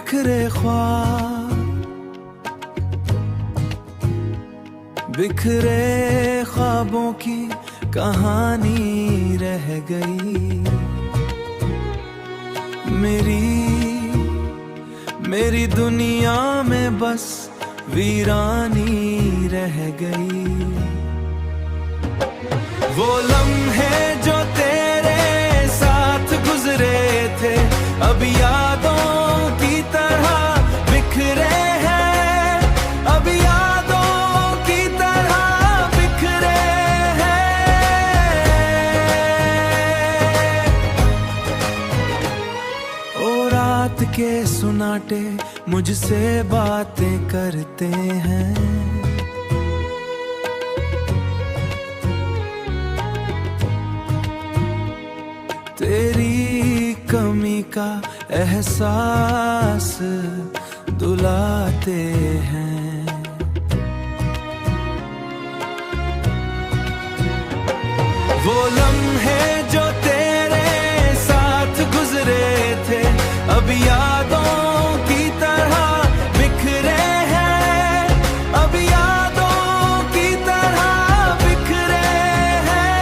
बिखरे ख्वाब, बिखरे ख्वाबों की कहानी रह गई। मेरी दुनिया में बस वीरानी रह गई। वो लम्हे जो तेरे साथ गुजरे थे अब यादों की तरह बिखरे हैं, अब यादों की तरह बिखरे हैं। ओ रात के सुनाटे मुझसे बातें करते हैं, तेरी कमी का एहसास दुलाते हैं। वो लम्हे जो तेरे साथ गुजरे थे अब यादों की तरह बिखरे हैं, अब यादों की तरह बिखरे हैं।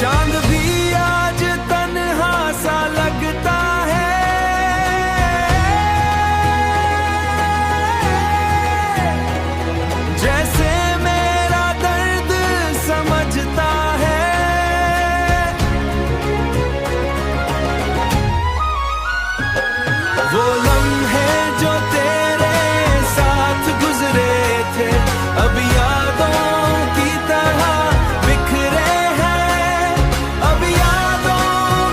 चांद भी आज तन्हा सा लगता है, जैसे मेरा दर्द समझता है। वो लम्हे जो तेरे साथ गुजरे थे अब यादों की तरह बिखरे हैं, अब यादों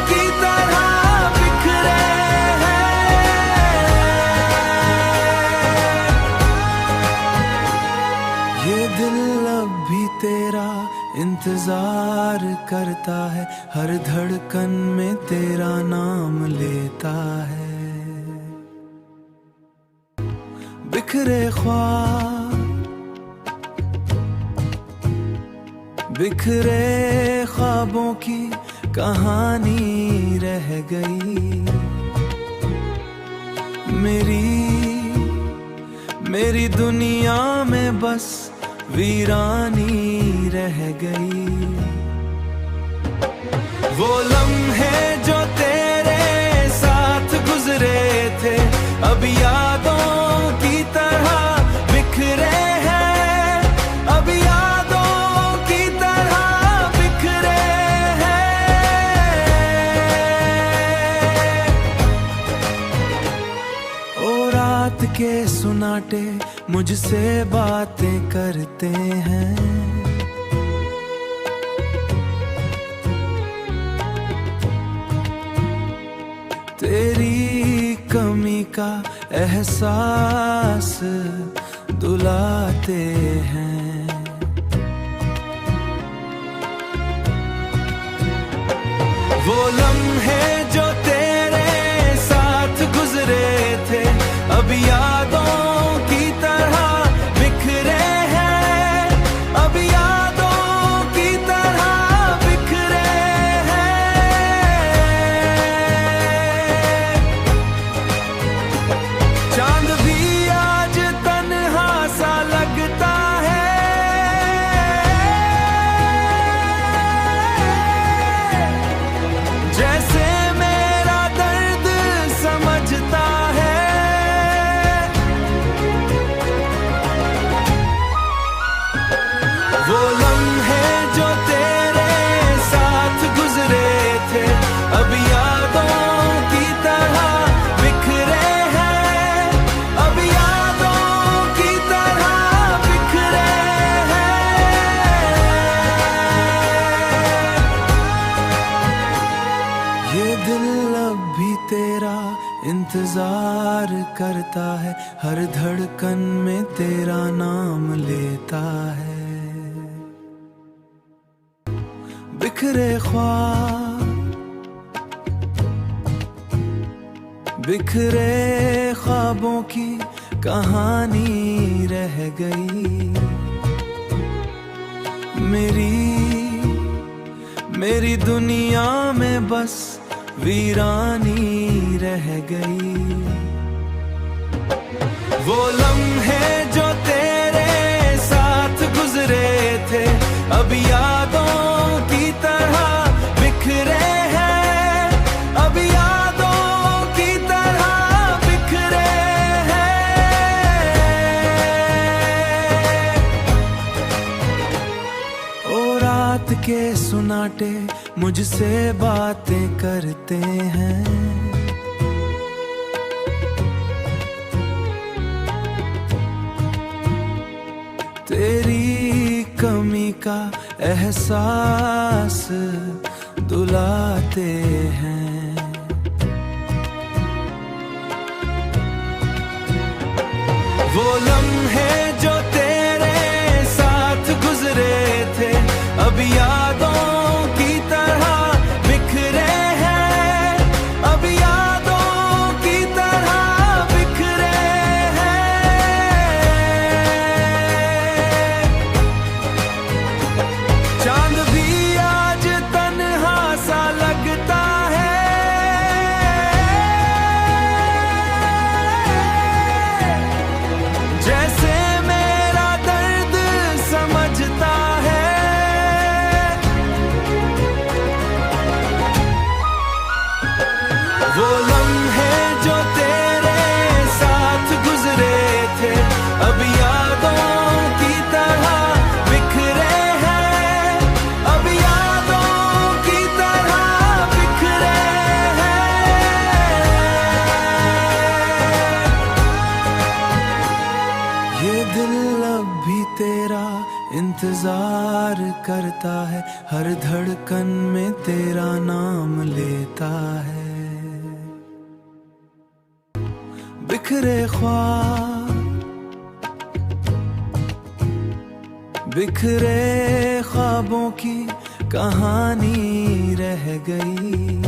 की तरह बिखरे हैं। ये दिल अब भी तेरा इंतजार करता है, हर धड़कन में तेरा नाम लेता है। बिखरे ख्वाब, बिखरे ख्वाबों की कहानी रह गई। मेरी दुनिया में बस वीरानी रह गई। वो लम्हे जो तेरे साथ गुजरे थे अब यादों की तरह बिखरे हैं, अब यादों की तरह बिखरे हैं। ओ रात के सुनाटे मुझसे बातें करते हैं, तेरी कमी का एहसास दुलाते हैं। वो लम्हे जो तेरे साथ गुजरे थे अब यादों की तरह बिखरे हैं, अब यादों की तरह बिखरे हैं। चांद भी आज तन्हा सा लगता है, जैसे मेरा दर्द समझता है। वो लम्हे जो तेरे साथ गुजरे थे अब यादों की तरह बिखरे हैं, अब यादों की तरह बिखरे हैं। ये दिल अब भी तेरा इंतजार करता है, हर धड़कन में तेरा नाम लेता है। बिखरे ख्वाब, बिखरे ख्वाबों की कहानी रह गई। मेरी दुनिया में बस वीरानी रह गई। वो लम्हे जो तेरे साथ गुजरे थे अब यादों की तरह बिखरे हैं, अब यादों की तरह बिखरे हैं। ओ रात के सुनाटे मुझसे बातें करते हैं, तेरी कमी का एहसास दुलाते हैं। वो लम्हे जो तेरे साथ गुजरे थे अब यादों की तरह बिखरे हैं, अब यादों की तरह बिखरे हैं। चांद भी आज तन्हा सा लगता है, जैसे मेरा दर्द समझता है। वो लम्हे जो तेरे साथ गुजरे थे अब यादों की तरह बिखरे हैं, अब यादों की तरह बिखरे हैं। ये दिल अब भी तेरा इंतजार करता है, हर धड़कन में तेरा नाम लेता है। बिखरे ख्वाब, बिखरे ख्वाबों की कहानी रह गई।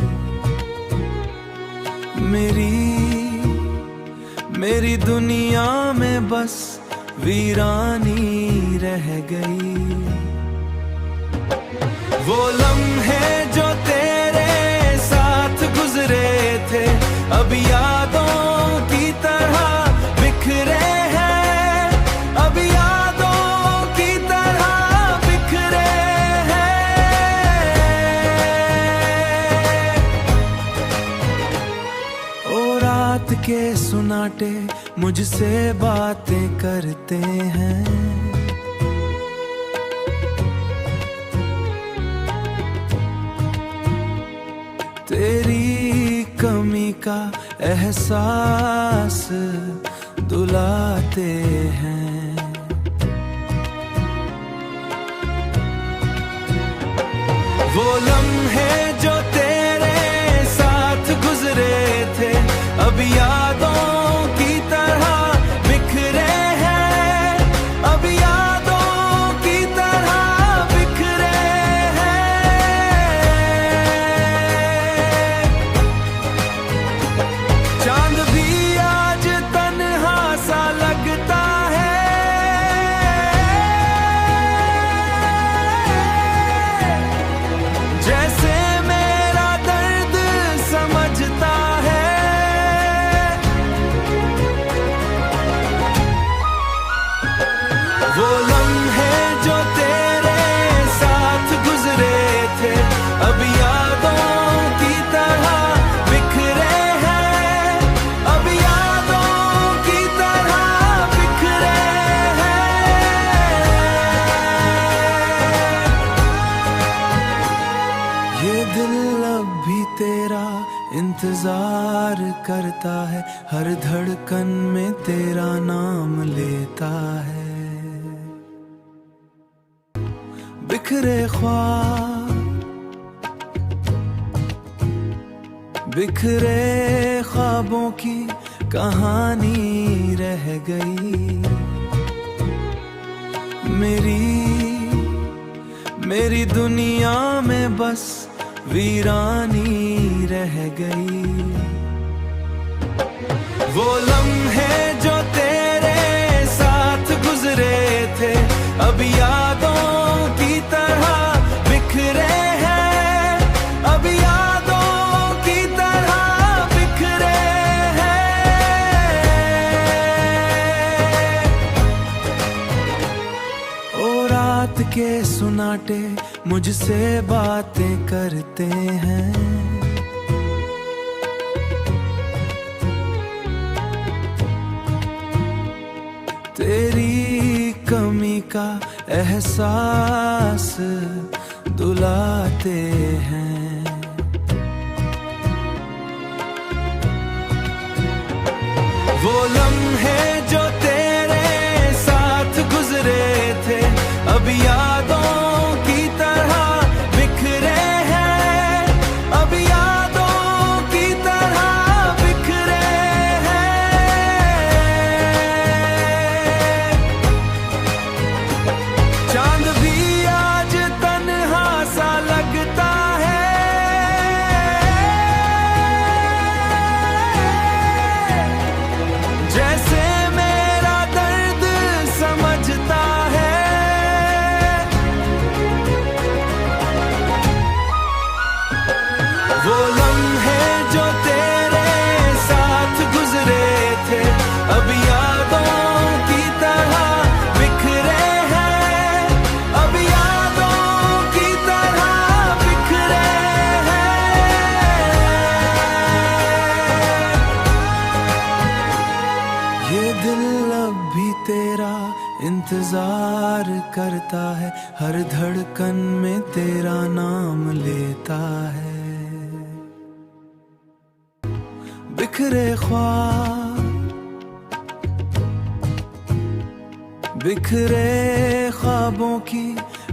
मेरी दुनिया में बस वीरानी रह गई। वो लम्हे जो तेरे साथ गुजरे थे अब यादों की तरह बिखरे हैं, अब यादों की तरह बिखरे हैं। ओ रात के सुनाटे मुझसे बातें करते हैं, तेरी कमी का एहसास दुलाते हैं। वो लम्हे जो तेरे साथ गुजरे थे अब यादों की तरह बिखरे हैं, अब यादों की तरह बिखरे हैं। चांद भी आज तन्हा सा लगता है, जैसे मेरा दर्द समझता है। वो लम्हे जो तेरे साथ गुजरे थे अब यादों की तरह बिखरे हैं, अब यादों की तरह बिखरे हैं। ये दिल अब भी तेरा इंतजार करता है, हर धड़कन में तेरा नाम लेता है। बिखरे ख्वाब, बिखरे ख्वाबों की कहानी रह गई। मेरी दुनिया में बस वीरानी रह गई। वो लम्हे जो तेरे साथ गुजरे थे अब यादों की तरह बिखरे हैं, सुनाटे मुझसे बातें करते हैं। तेरी कमी का एहसास दुलाते हैं। वो लम्हे जो तेरे साथ गुजरे थे अब यादों की तरह बिखरे हैं, अब यादों की तरह बिखरे हैं। चांद भी आज तन्हा सा लगता है, जैसे मेरा दर्द समझता है। वो लम्हे जो तेरे साथ गुजरे थे अब यादों की तरह बिखरे हैं, अब यादों की तरह बिखरे हैं। ये दिल अब भी तेरा इंतजार करता है, हर धड़कन में तेरा नाम लेता है। बिखरे ख्वाब, बिखरे ख्वाबों की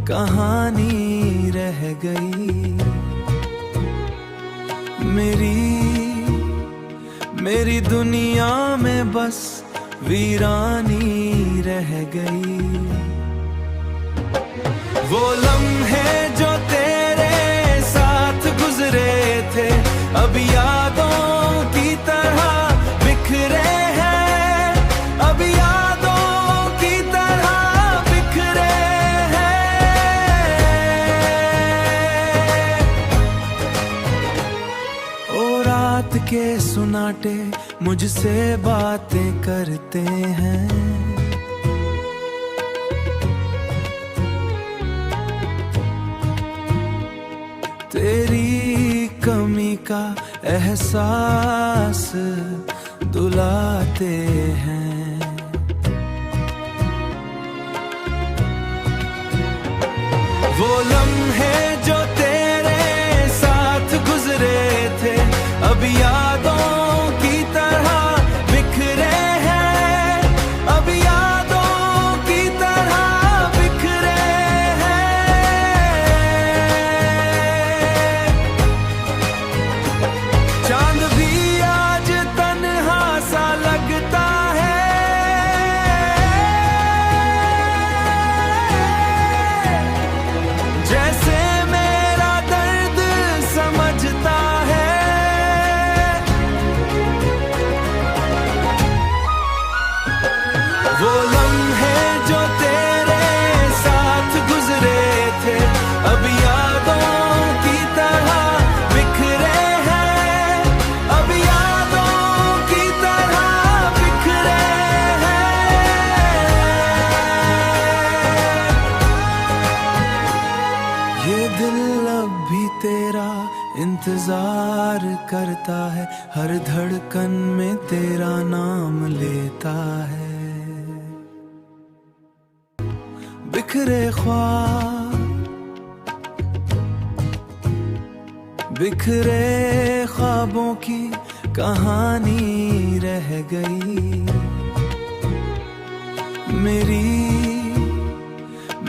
कहानी रह गई। मेरी दुनिया में बस वीरानी रह गई। वो लम्हे जो तेरे साथ गुजरे थे अब यादों की तरह बिखरे हैं, अब यादों की तरह बिखरे हैं। ओ रात के सुनाटे मुझसे बातें करते हैं। तेरी कमी का एहसास दुलाते हैं। वो लम्हे जो तेरे साथ गुजरे थे अब यादों की तरह बिखरे हैं, अब यादों की तरह बिखरे हैं। चांद भी आज तन्हा सा लगता है, जैसे मेरा दर्द समझता है। वो लम्हे जो तेरे साथ गुजरे थे अब यादों की तरह बिखरे हैं, अब यादों की तरह बिखरे हैं। ये दिल अब भी तेरा इंतजार करता है, हर धड़कन में तेरा नाम लेता है। बिखरे ख्वाब, बिखरे ख्वाबों की कहानी रह गई।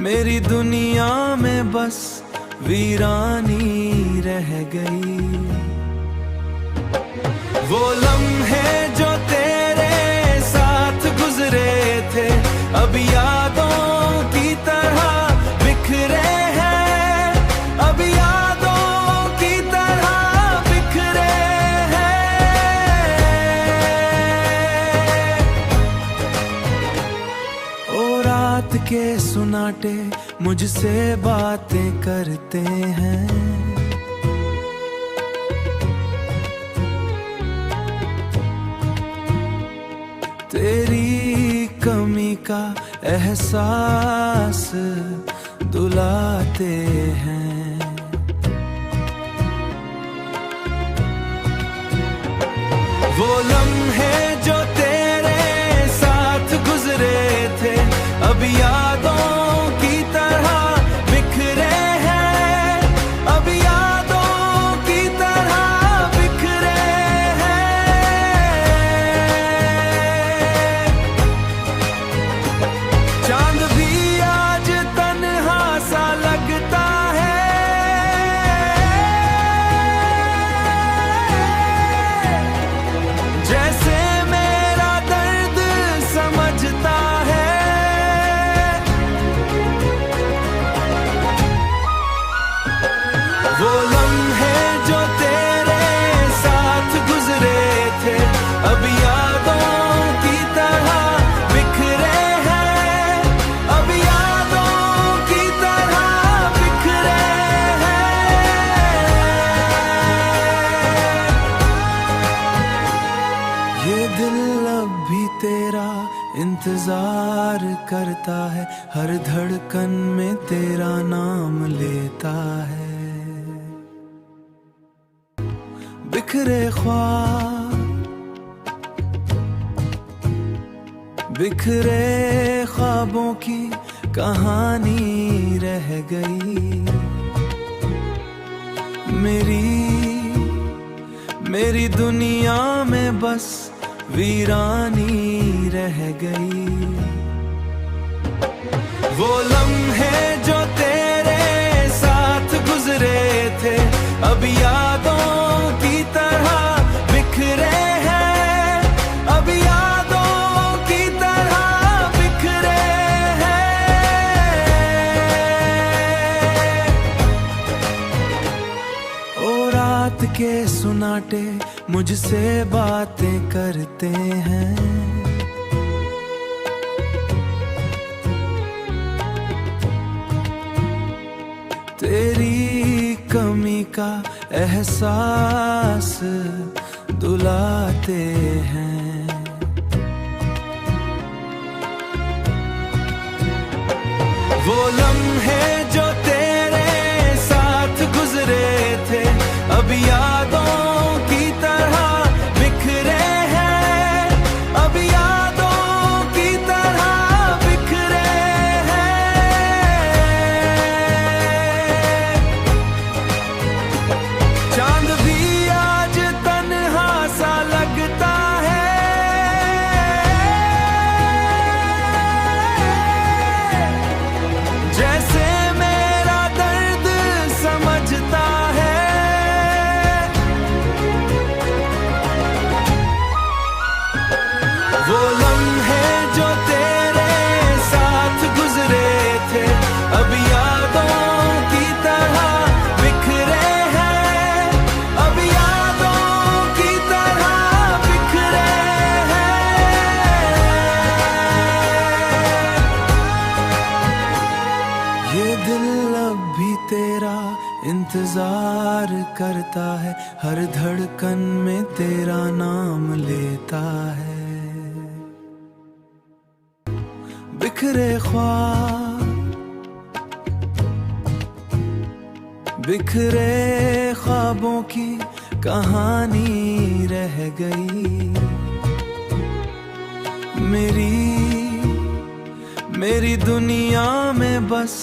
मेरी दुनिया में बस वीरानी रह गई। वो लम्हे जो तेरे साथ गुजरे थे अब यादों की तरह बिखरे हैं, अब यादों की तरह बिखरे हैं। ओ रात के सुनाटे मुझसे बातें करते हैं। तेरी कमी का एहसास दुलाते रुलाते हैं। वो लम्हे जो तेरे साथ गुजरे थे अब यादों की तरह बिखरे हैं, अब यादों की तरह बिखरे हैं। चांद भी आज तन्हा सा लगता है, जैसे मेरा दर्द समझता है। वो लम्हे जो तेरे साथ गुजरे थे अब यादों की तरह बिखरे हैं, अब यादों की तरह बिखरे हैं। ये दिल अब भी तेरा इंतजार करता है, हर धड़कन में तेरा नाम लेता है। बिखरे ख्वाब, बिखरे ख्वाबों की कहानी रह गई। मेरी दुनिया में बस वीरानी रह गई। वो लम्हे जो तेरे साथ गुजरे थे अब यादों की तरह बिखरे हैं, अब यादों की तरह बिखरे हैं। ओ रात के सुनाटे मुझसे बातें करते हैं, तेरी कमी का एहसास दुलाते हैं। वो लम्हे जो तेरे साथ गुजरे थे अब यादों की तरह बिखरे हैं, अब यादों की तरह बिखरे हैं। चांद भी आज तन्हा सा लगता है, जैसे मेरा दर्द समझता है। वो लम्हे जो तेरे साथ गुजरे थे अब यादों की तरह बिखरे हैं, अब यादों की तरह बिखरे हैं। ये दिल अब भी तेरा इंतजार करता है, हर धड़कन में तेरा नाम लेता है। बिखरे ख्वाब, बिखरे ख्वाबों की कहानी रह गई। मेरी दुनिया में बस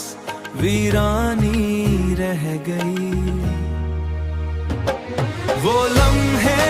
वीरानी रह गई। वो लम्हे